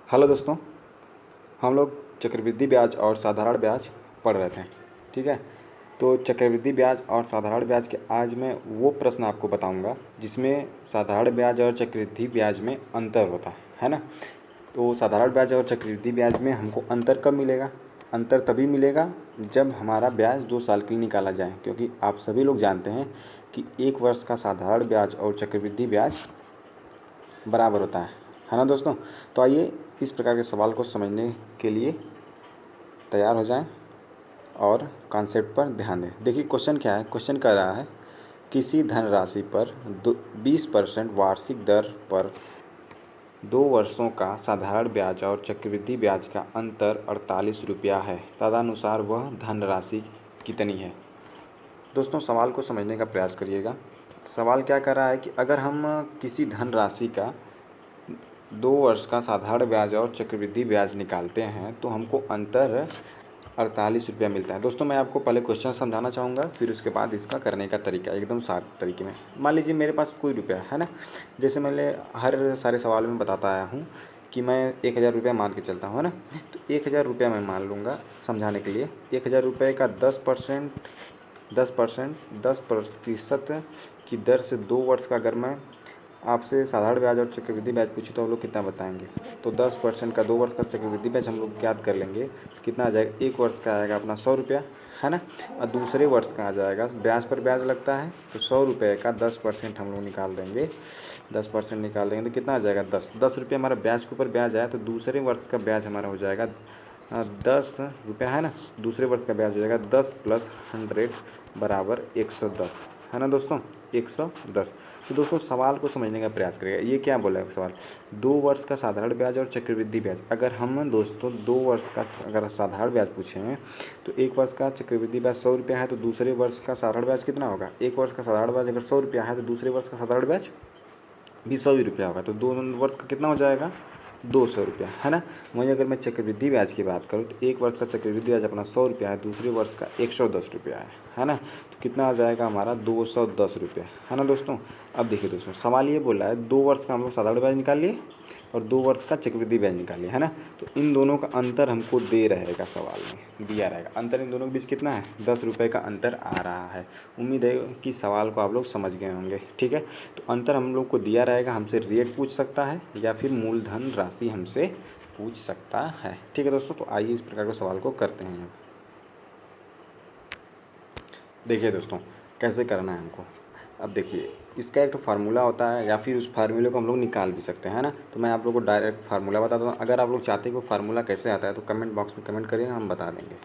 Hello दोस्तों, हम लोग चक्रवृद्धि ब्याज और साधारण ब्याज पढ़ रहे थे। ठीक है, तो चक्रवृद्धि ब्याज और साधारण ब्याज के आज मैं वो प्रश्न आपको बताऊंगा जिसमें साधारण ब्याज और चक्रवृद्धि ब्याज में अंतर होता है ना। तो साधारण ब्याज और चक्रवृद्धि ब्याज में हमको अंतर कब मिलेगा? अंतर तभी मिलेगा जब हमारा ब्याज 2 साल के लिए निकाला जाए, क्योंकि आप सभी लोग जानते हैं कि 1 वर्ष का साधारण ब्याज और चक्रवृद्धि ब्याज बराबर होता है ना दोस्तों। तो आइए इस प्रकार के सवाल को समझने के लिए तैयार हो जाएं और कॉन्सेप्ट पर ध्यान दें। देखिए क्वेश्चन क्या है। क्वेश्चन कह रहा है किसी धनराशि पर 20% वार्षिक दर पर 2 वर्षों का साधारण ब्याज और चक्रवृद्धि ब्याज का अंतर 48 रुपया है, तदनुसार वह धनराशि कितनी है। दोस्तों सवाल को समझने का प्रयास करिएगा। सवाल क्या कर रहा है कि अगर हम किसी धनराशि का 2 वर्ष का साधारण ब्याज और चक्रवृद्धि ब्याज निकालते हैं तो हमको अंतर 48 रुपया मिलता है। दोस्तों मैं आपको पहले क्वेश्चन समझाना चाहूँगा, फिर उसके बाद इसका करने का तरीका एकदम शार्ट तरीके में। मान लीजिए मेरे पास कोई रुपया है ना, जैसे मैंने हर सारे सवाल में बताता आया हूँ कि मैं 1000 रुपया मान के चलता हूँ, है ना। तो 1000 रुपया मैं मान लूँगा समझाने के लिए। 1000 रुपये का 10% की दर से 2 वर्ष का अगर मैं आपसे साधारण ब्याज और चक्रवृद्धि ब्याज पूछी तो हम लोग कितना बताएंगे। तो 10% का 2 वर्ष का चक्रवृद्धि ब्याज हम लोग याद कर लेंगे कितना आ जाएगा। 1 वर्ष का आएगा अपना 100 रुपया, है ना। और दूसरे वर्ष का आ जाएगा, ब्याज पर ब्याज लगता है तो 100 रुपये का 10% हम लोग निकाल देंगे। 10% निकाल देंगे तो कितना आ जाएगा 10 रुपये हमारा ब्याज के ऊपर ब्याज आया, तो दूसरे वर्ष का ब्याज हमारा हो जाएगा 10 रुपया, है ना। दूसरे वर्ष का ब्याज हो जाएगा 10 + 100 बराबर 110, है ना दोस्तों, 110। तो दोस्तों सवाल को समझने का प्रयास करिएगा। ये क्या बोला है सवाल, 2 वर्ष का साधारण ब्याज और चक्रवृद्धि ब्याज। अगर हम दोस्तों 2 वर्ष का अगर साधारण ब्याज पूछें तो 1 वर्ष का चक्रवृद्धि ब्याज 100 रुपया है, तो दूसरे वर्ष का साधारण ब्याज कितना होगा। 1 वर्ष का साधारण ब्याज अगर 100 रुपया है तो दूसरे वर्ष का साधारण ब्याज भी 100 ही रुपया होगा, तो 2 वर्ष का कितना हो जाएगा 200 रुपया, है ना। वहीं अगर मैं चक्रवृद्धि ब्याज की बात करूँ तो 1 वर्ष का चक्रवृद्धि ब्याज अपना 100 रुपया है, दूसरे वर्ष का 110 रुपया है ना। तो कितना आ जाएगा हमारा 210 रुपया, है ना दोस्तों। अब देखिए दोस्तों सवाल ये बोला है 2 वर्ष का हम लोग साधारण ब्याज निकाल लिए और 2 वर्ष का चक्रवृद्धि ब्याज निकालिए, है ना। तो इन दोनों का अंतर हमको दे रहेगा, सवाल में दिया रहेगा। अंतर इन दोनों के बीच कितना है, 10 रुपये का अंतर आ रहा है। उम्मीद है कि सवाल को आप लोग समझ गए होंगे। ठीक है, तो अंतर हम लोग को दिया रहेगा, हमसे रेट पूछ सकता है या फिर मूलधन राशि हमसे पूछ सकता है। ठीक है दोस्तों, तो आइए इस प्रकार के सवाल को करते हैं। देखिए दोस्तों कैसे करना है हमको। अब देखिए इसका एक तो फार्मूला होता है या फिर उस फार्मूले को हम लोग निकाल भी सकते हैं ना। तो मैं आप लोगों को डायरेक्ट फार्मूला बताता हूँ। अगर आप लोग चाहते हैं कि फार्मूला कैसे आता है तो कमेंट बॉक्स में कमेंट करिए, हम बता देंगे।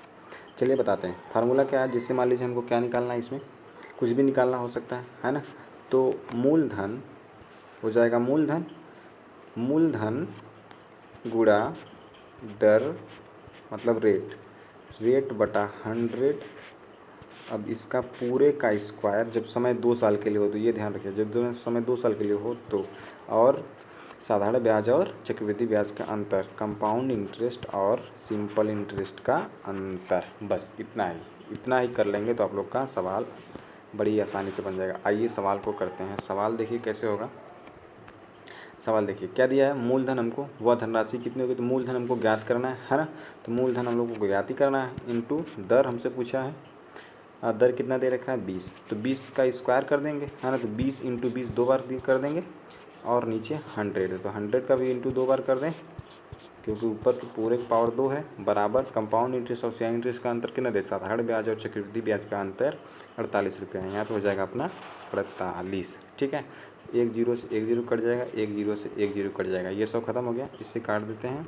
चलिए बताते हैं फार्मूला क्या है। जैसे मान लीजिए हमको क्या निकालना है, इसमें कुछ भी निकालना हो सकता है ना। तो मूलधन हो जाएगा मूलधन गुणा दर मतलब रेट बटा 100। अब इसका पूरे का स्क्वायर जब समय 2 साल के लिए हो, तो ये ध्यान रखिए जब समय 2 साल के लिए हो तो, और साधारण ब्याज और चक्रवृद्धि ब्याज का अंतर, कंपाउंड इंटरेस्ट और सिंपल इंटरेस्ट का अंतर। बस इतना ही कर लेंगे तो आप लोग का सवाल बड़ी आसानी से बन जाएगा। आइए सवाल को करते हैं। सवाल देखिए कैसे होगा। सवाल देखिए क्या दिया है, मूलधन हमको वह धनराशि कितनी होगी, तो मूलधन हमको ज्ञात करना है ना। तो मूलधन हम लोग को ज्ञात ही करना है, इनटू दर हमसे पूछा है। दर कितना दे रखा है 20, तो 20 का स्क्वायर कर देंगे, है ना। तो 20 × 20 2 बार कर देंगे और नीचे 100 है तो 100 का भी इंटू 2 बार कर दें, क्योंकि ऊपर के पूरे पावर 2 है, बराबर कंपाउंड इंटरेस्ट और शेयर इंटरेस्ट का अंतर कितना दे, साधारण ब्याज और चक्रवृद्धि ब्याज का अंतर 48 रुपया है। यहाँ पे हो जाएगा अपना 48। ठीक है, 1 0 से 1 0 कट जाएगा, 1 0 से 1 0 कट जाएगा, ये 100 खत्म हो गया। इससे काट देते हैं,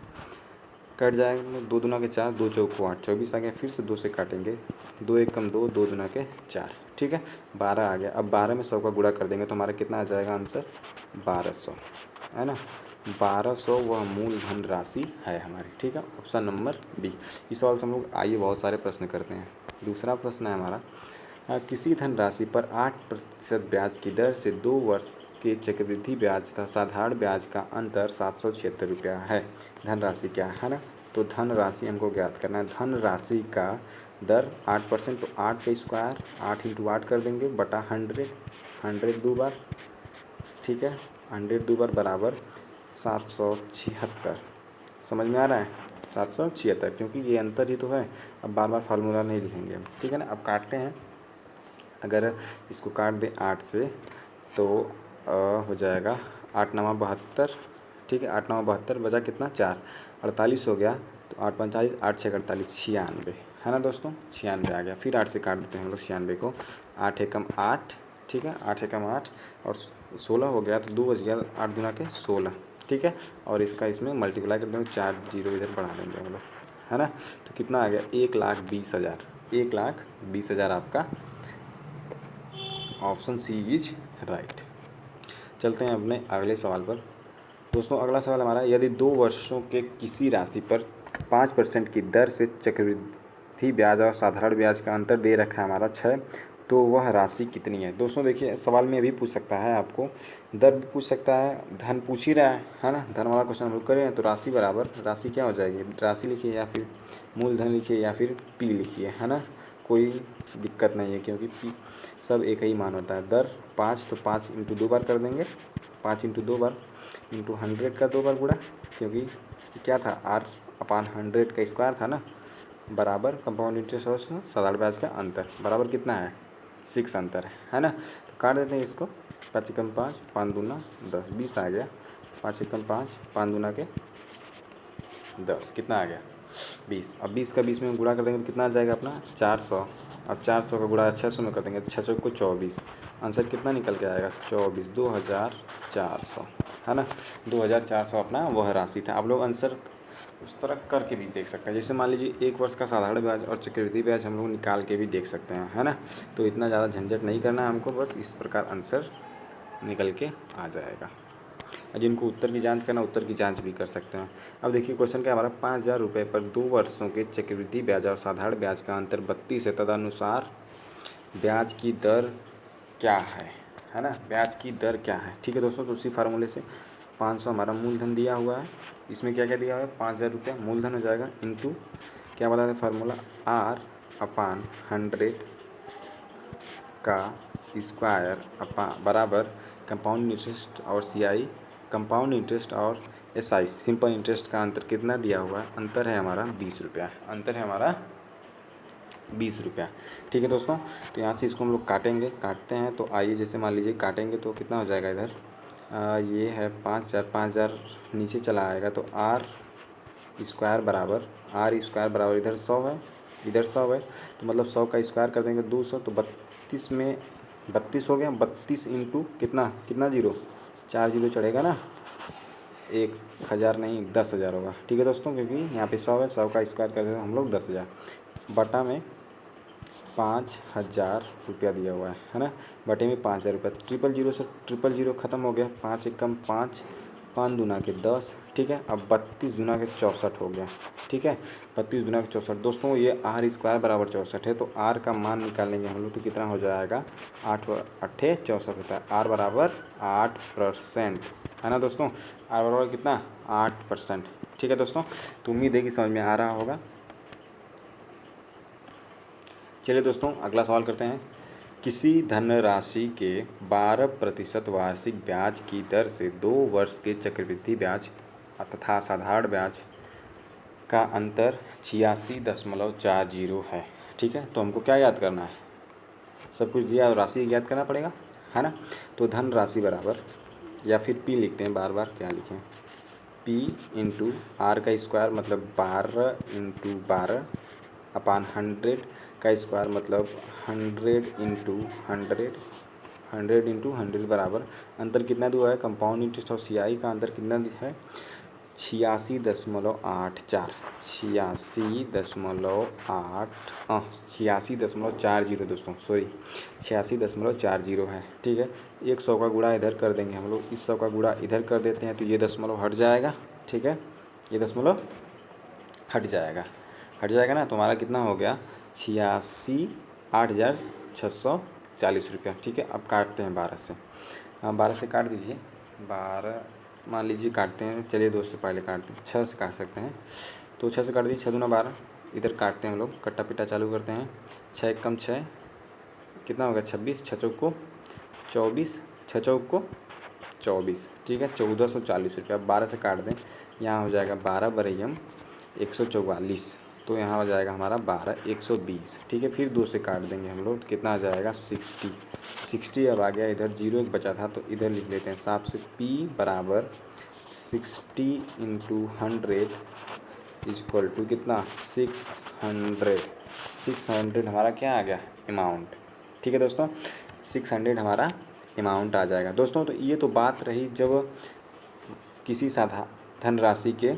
कट जाएगा 2 दूना के 4, 2 चौको 8, 24 आ गया। फिर से 2 से काटेंगे, 2 1 कम 2, 2 दूना के 4, ठीक है 12 आ गया। अब 12 में 100 का गुणा कर देंगे तो हमारा कितना आ जाएगा आंसर 1200, है ना। 1200 वह मूलधन राशि है हमारी। ठीक है, ऑप्शन नंबर बी। इस सवाल से हम लोग आइए बहुत सारे प्रश्न करते हैं। दूसरा प्रश्न है हमारा, किसी धनराशि पर 8% ब्याज की दर से 2 वर्ष के चक्रवृद्धि ब्याज तथा साधारण ब्याज का अंतर 776 रुपया है। धनराशि क्या है ना। तो धनराशि हमको ज्ञात करना है। धनराशि का दर 8%, तो 8 का स्क्वायर 8 × 8 कर देंगे बटा 100 2 बार, ठीक है 100 2 बार बराबर 776। समझ में आ रहा है? 776, क्योंकि ये अंतर ही तो है। अब बार बार फार्मूला नहीं लिखेंगे हम, ठीक है ना। अब काटते हैं, अगर इसको काट दें 8 से तो हो जाएगा 8 9 72, ठीक है। 8 9 72 बचा कितना 4, 48 हो गया। तो 8 5 40, 8 6 48, 96 है ना दोस्तों, 96 आ गया। फिर 8 से काट देते हैं हम लोग 96 को, 8 एकम 8, ठीक है, 8 एकम 8 और 16 हो गया तो 2 बच गया, 8 दूना के 16, ठीक है। और इसका इसमें मल्टीप्लाई कर देंगे, 4 जीरो इधर बढ़ा देंगे हम लोग, है ना। तो कितना आ गया 1,20,000, 1,20,000 आपका ऑप्शन सी इज राइट। चलते हैं अपने अगले सवाल पर। दोस्तों अगला सवाल हमारा, यदि 2 वर्षों के किसी राशि पर 5% की दर से चक्रवृद्धि ब्याज और साधारण ब्याज का अंतर दे रखा है हमारा 6, तो वह राशि कितनी है। दोस्तों देखिए, सवाल में भी पूछ सकता है आपको, दर भी पूछ सकता है, धन पूछ ही रहा है ना। धन वाला क्वेश्चन हम लोग करें तो राशि बराबर, राशि क्या हो जाएगी, राशि लिखिए या फिर मूलधन लिखिए या फिर पी लिखिए, है ना। कोई दिक्कत नहीं है, क्योंकि पी सब एक ही मान होता है। दर 5 तो 5 इंटू 2 बार कर देंगे, 5 इंटू 2 बार इंटू 100 का 2 बार गुणा, क्योंकि क्या था आर अपान 100 का स्क्वायर था ना, बराबर कंपाउंड इंटरेस्ट और साधारण ब्याज का अंतर, बराबर कितना है 6 अंतर है ना। तो काट देते हैं इसको, 5 एकम 5, 5 दूना 10, 20 आ गया। 5 एकम 5, 5 दूना के 10, कितना आ गया 20। अब 20 का 20 में गुणा कर देंगे तो कितना आ जाएगा अपना 400। अब 400 का गुणा 600 में कर देंगे तो 600 को 24, आंसर कितना निकल के आएगा 24, 2400, है ना। 2400 अपना वह राशि था। आप लोग आंसर उस तरह करके भी देख सकते हैं, जैसे मान लीजिए 1 वर्ष का साधारण ब्याज और चक्रवृद्धि ब्याज हम लोग निकाल के भी देख सकते हैं, है ना। तो इतना ज़्यादा झंझट नहीं करना है हमको, बस इस प्रकार आंसर निकल के आ जाएगा। जिनको उत्तर की जांच करना, उत्तर की जांच भी कर सकते हैं। अब देखिए क्वेश्चन क्या हमारा, 5,000 रुपये पर 2 वर्षों के चक्रवृद्धि ब्याज और साधारण ब्याज का अंतर 32 है, तदनुसार ब्याज की दर क्या है ना। ब्याज की दर क्या है, ठीक है दोस्तों। तो उसी फार्मूले से 500 हमारा मूलधन दिया हुआ है, इसमें क्या क्या दिया हुआ है 5,000 रुपये मूलधन हो जाएगा, इंटू क्या बता दें फार्मूला, आर अपान 100 का स्क्वायर बराबर कंपाउंड इंटरेस्ट और सीआई, कंपाउंड इंटरेस्ट और एसआई सिंपल इंटरेस्ट का अंतर कितना दिया हुआ है, अंतर है हमारा 20 रुपया, अंतर है हमारा 20 रुपया, ठीक है दोस्तों। तो यहाँ से इसको हम लोग काटेंगे, काटते हैं तो आइए, जैसे मान लीजिए काटेंगे तो कितना हो जाएगा इधर, ये है 5,000, 5,000 नीचे चला आएगा तो आर स्क्वायर बराबर इधर 100 है, इधर 100 है, तो मतलब 100 का स्क्वायर कर देंगे 200, तो 32 में 32 हो गया, 32 इंटू कितना कितना जीरो, 4 जीरो चढ़ेगा ना, 1,000 नहीं 10,000 होगा, ठीक है दोस्तों। क्योंकि यहाँ पे 100 है, 100 का स्क्वायर कर देते हैं हम लोग 10,000, बटा में 5,000 रुपया दिया हुआ है ना, बटे में 5,000 रुपया। 000 से 000 ख़त्म हो गया, 5 एकम 5, 5 दूना के 10, ठीक है। अब 32 दूना के 64 हो गया, ठीक है, 32 दूना के 64। दोस्तों ये आर स्क्वायर बराबर 64 है, तो आर का मान निकालेंगे हम लोग तो कितना हो जाएगा 8 8 64 होता है, आर बराबर 8%, है ना दोस्तों। आर बराबर कितना 8%, ठीक है दोस्तों। तो उम्मीद है कि समझ में आ रहा होगा। चलिए दोस्तों अगला सवाल करते हैं। किसी धनराशि के 12% वार्षिक ब्याज की दर से 2 वर्ष के चक्रवृद्धि ब्याज तथा साधारण ब्याज का अंतर 86.40 है, ठीक है। तो हमको क्या याद करना है, सब कुछ दिया और राशि याद करना पड़ेगा, है ना। तो धन राशि बराबर, या फिर पी लिखते हैं, बार बार क्या लिखें, पी इंटू आर का स्क्वायर मतलब 12 इंटू 12 अपान 100 का स्क्वायर मतलब 100 इंटू 100, 100 इंटू 100 बराबर, अंतर कितना दिया है कंपाउंड इंटरेस्ट और सीआई का अंतर कितना है 86.84, 86.40 दोस्तों, सॉरी 86.40 है, ठीक है। 100 का गुणा इधर कर देंगे हम लोग, इस 100 का गुणा इधर कर देते हैं तो ये दशमलव हट जाएगा, ठीक है, ये दशमलव हट जाएगा ना। तो हमारा कितना हो गया 8,640 रुपया, ठीक है। अब काटते हैं 12 से, हाँ 12 से काट दीजिए, 12 मान लीजिए काटते हैं, चलिए 2 से पहले काटते हैं, 6 से काट सकते हैं, तो 6 से काट दीजिए, 6 दूना 12, इधर काटते हैं हम लोग, कट्टा पिट्टा चालू करते हैं, 6 एकम 6 कितना हो गया 26, 6 चौक को 24, 6 चौक को 24, ठीक है, 1440 रुपये। अब 12 से काट दें, यहाँ हो जाएगा 12 बरैयम 144, तो यहाँ हो जाएगा हमारा 12 120, ठीक है। फिर 2 से काट देंगे हम लोग, कितना आ जाएगा 60। अब आ गया इधर, जीरो एक बचा था तो इधर लिख लेते हैं साफ से, P बराबर 60 इंटू 100 इजक्वल टू कितना 600 हमारा क्या आ गया अमाउंट, ठीक है दोस्तों, 600 हमारा अमाउंट आ जाएगा दोस्तों। तो ये तो बात रही जब किसी धनराशि के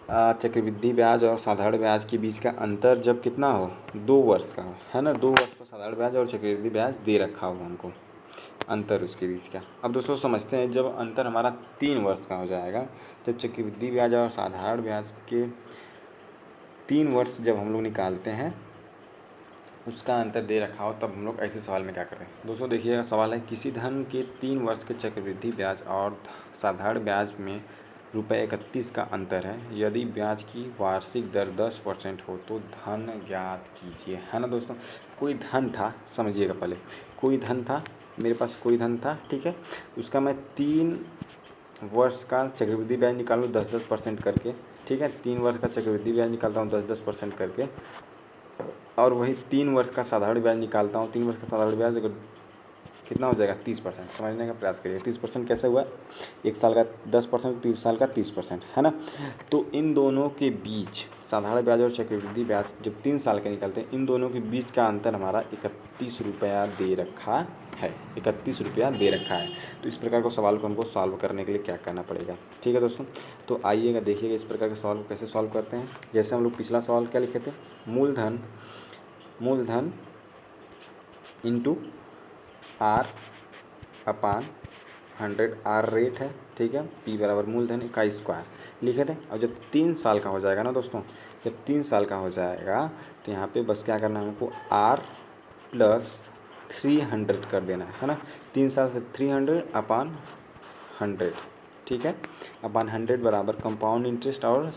चक्रवृद्धि ब्याज और साधारण ब्याज के बीच का अंतर जब कितना हो 2 वर्ष का हो, है ना, 2 वर्ष का साधारण ब्याज और चक्रवृद्धि ब्याज दे रखा हो हमको, अंतर उसके बीच का। अब दोस्तों समझते हैं, जब अंतर हमारा 3 वर्ष का हो जाएगा, जब चक्रवृद्धि ब्याज और साधारण ब्याज के 3 वर्ष जब हम लोग निकालते हैं उसका अंतर दे रखा हो, तब हम लोग ऐसे सवाल में क्या करें दोस्तों। देखिएगा सवाल है, किसी धन के 3 वर्ष के चक्रवृद्धि ब्याज और साधारण ब्याज में ₹31 का अंतर है, यदि ब्याज की वार्षिक दर 10% हो तो धन ज्ञात कीजिए, है ना दोस्तों। कोई धन था, समझिएगा पहले, कोई धन था मेरे पास, कोई धन था, ठीक है, उसका मैं 3 वर्ष का चक्रवृद्धि ब्याज निकालूँ 10-10% करके, ठीक है, 3 वर्ष का चक्रवृद्धि ब्याज निकालता हूँ 10-10% करके, और वही 3 वर्ष का साधारण ब्याज निकालता हूँ। 3 वर्ष का साधारण ब्याज अगर कितना हो जाएगा 30%, समझने का प्रयास करिए। 30% कैसे हुआ, 1 साल का 10%, 30 साल का 30%, है ना। तो इन दोनों के बीच साधारण ब्याज और चक्रवृद्धि ब्याज जब 3 साल के निकलते हैं, इन दोनों के बीच का अंतर हमारा 31 रुपया दे रखा है, 31 रुपया दे रखा है। तो इस प्रकार के सवाल को हमको सॉल्व करने के लिए क्या करना पड़ेगा, ठीक है दोस्तों। तो आइएगा देखिएगा इस प्रकार के सवाल को कैसे सॉल्व करते हैं। जैसे हम लोग पिछला सवाल क्या लिखे थे, मूलधन इंटू आर अपान 100, आर रेट है, ठीक है, पी बराबर मूलधन का स्क्वायर लिखे थे। अब जब 3 साल का हो जाएगा ना दोस्तों, जब 3 साल का हो जाएगा तो यहाँ पे बस क्या करना है हमको, आर प्लस 300 कर देना है ना, 3 साल से 300 अपान 100, ठीक है, अपान 100 बराबर कंपाउंड इंटरेस्ट और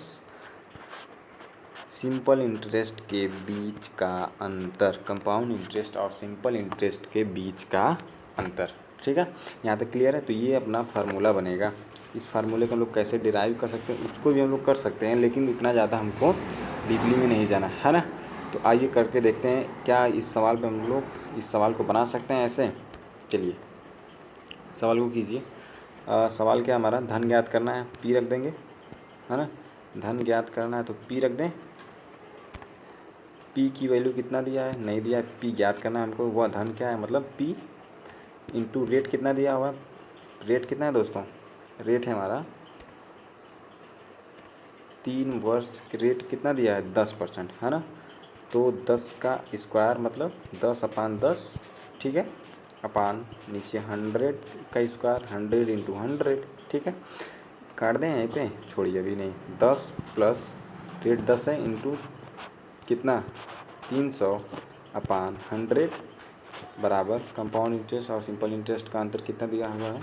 सिंपल इंटरेस्ट के बीच का अंतर, कंपाउंड इंटरेस्ट और सिंपल इंटरेस्ट के बीच का अंतर, ठीक है, यहाँ तक क्लियर है। तो ये अपना फार्मूला बनेगा। इस फार्मूले को हम लोग कैसे डिराइव कर सकते हैं, उसको भी हम लोग कर सकते हैं, लेकिन इतना ज़्यादा हमको डीपली में नहीं जाना है ना। तो आइए करके देखते हैं, क्या इस सवाल पे हम लोग इस सवाल को बना सकते हैं ऐसे। चलिए सवाल को कीजिए। सवाल क्या हमारा, धन ज्ञात करना है, पी रख देंगे, है ना, धन ज्ञात करना है तो पी रख दें। पी की वैल्यू कितना दिया है, नहीं दिया है, पी ज्ञात करना है हमको, वह धन क्या है, मतलब पी इंटू रेट कितना दिया हुआ है, रेट कितना है दोस्तों, रेट है हमारा 3 वर्ष रेट कितना दिया है 10%, है ना। तो 10 का स्क्वायर मतलब 10 अपान 10, ठीक है, अपान नीचे 100 का स्क्वायर, 100 इंटू 100, ठीक है, काट दें यहीं पे, छोड़िए अभी नहीं, 10 प्लस रेट 10 है इंटू कितना 300 अपान 100 बराबर कंपाउंड इंटरेस्ट और सिंपल इंटरेस्ट का अंतर कितना दिया हुआ है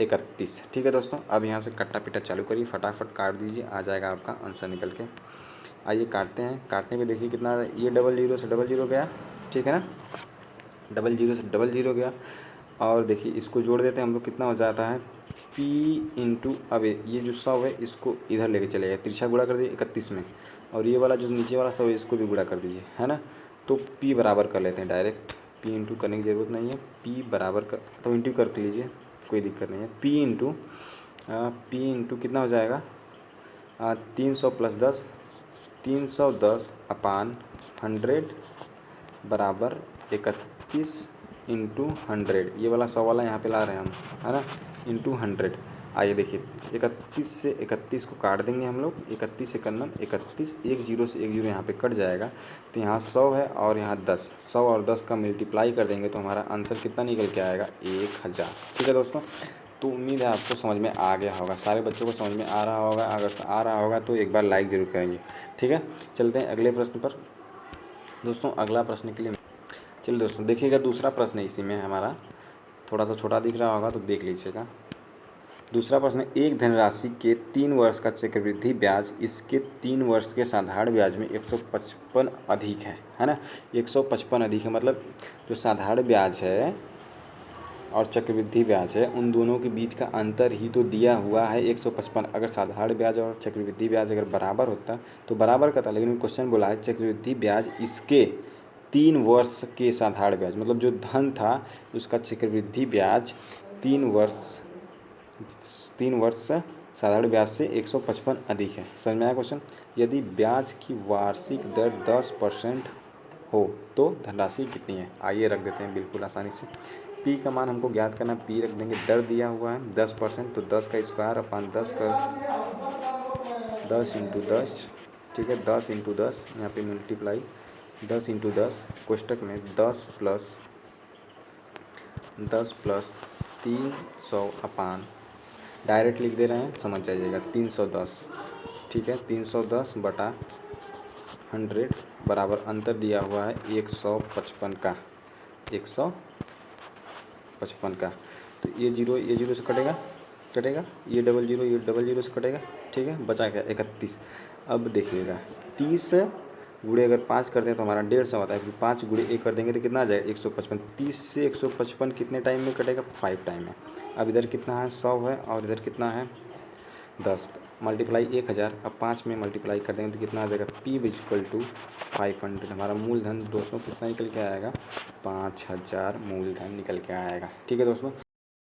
31, ठीक है दोस्तों। अब यहाँ से कट्टा पिटा चालू करिए, फटाफट काट दीजिए, आ जाएगा आपका आंसर निकल के। आइए काटते हैं, काटने में देखिए कितना, ये 00 से 00 गया, ठीक है ना, 00 से 00 गया, और देखिए इसको जोड़ देते हैं हम लोग, कितना हो जाता है P इंटू, अब ये जो 100 है इसको इधर लेके चले गए, तिरछा गुणा कर दीजिए 31 में, और ये वाला जो नीचे वाला 100 है इसको भी गुणा कर दीजिए, है ना। तो P बराबर कर लेते हैं डायरेक्ट, P इंटू करने की ज़रूरत नहीं है, P बराबर कर तो इंटू कर लीजिए, कोई दिक्कत नहीं है। P इंटू कितना हो जाएगा 300 प्लस 10, 310 अपान 100 बराबर 31 इंटू 100, ये वाला 100 वाला यहाँ पे ला रहे हैं हम, है ना, इंटू 100। आइए देखिए 31 से 31 को काट देंगे हम लोग, 31 से करना 31, 1 0 से 1 0 यहाँ पे कट जाएगा, तो यहाँ 100 है और यहाँ 10, 100 और 10 का मल्टीप्लाई कर देंगे तो हमारा आंसर कितना निकल के आएगा 1000, ठीक है दोस्तों। तो उम्मीद है आपको समझ में आ गया होगा, सारे बच्चों को समझ में आ रहा होगा, अगर आ रहा होगा तो एक बार लाइक ज़रूर करेंगे, ठीक है। चलते हैं अगले प्रश्न पर दोस्तों। अगला प्रश्न के लिए चलिए दोस्तों देखिएगा, दूसरा प्रश्न इसी में है हमारा, थोड़ा सा छोटा दिख रहा होगा तो देख लीजिएगा। दूसरा प्रश्न, एक धनराशि के 3 वर्ष का चक्रवृद्धि ब्याज इसके 3 वर्ष के साधारण ब्याज में 155 अधिक है ना, 155 अधिक है, मतलब जो साधारण ब्याज है और चक्रवृद्धि ब्याज है, उन दोनों के बीच का अंतर ही तो दिया हुआ है 155। अगर साधारण ब्याज और चक्रवृद्धि ब्याज अगर बराबर होता तो बराबर का था, लेकिन क्वेश्चन बोला है चक्रवृद्धि ब्याज इसके 3 वर्ष के साधारण ब्याज, मतलब जो धन था उसका चक्रवृद्धि ब्याज 3 वर्ष साधारण ब्याज से 155 अधिक है। समझ में आया क्वेश्चन। यदि ब्याज की वार्षिक दर 10% हो तो धनराशि कितनी है। आइए रख देते हैं बिल्कुल आसानी से। पी का मान हमको ज्ञात करना, पी रख देंगे, दर दिया हुआ है 10%, तो 10 का स्क्वायर अपान 10 का 10 इंटू 10, ठीक है, 10 इंटू 10 यहाँ पे मल्टीप्लाई 10 इंटू 10 कोष्टक में 10 प्लस 300 अपान, डायरेक्ट लिख दे रहे हैं, समझ जाइएगा, 310, ठीक है, 310 बटा 100 बराबर अंतर दिया हुआ है 155 का, 155 का। तो ये जीरो से कटेगा, ये डबल जीरो से कटेगा, ठीक है, बचा क्या 31। अब देखिएगा 30 गुणे अगर 5 कर दें तो हमारा 150 आता है, फिर 5 गुणे 1 कर देंगे तो कितना आ जाएगा 155। 30 से 155 कितने टाइम में कटेगा, 5 टाइम में। अब इधर कितना है 100 है और इधर कितना है 10, मल्टीप्लाई 1000, अब 5 में मल्टीप्लाई कर देंगे तो कितना आ जाएगा P इक्वल टू 500। हमारा मूलधन दोस्तों कितना निकल के आएगा, 5000 मूलधन निकल के आएगा। ठीक है दोस्तों।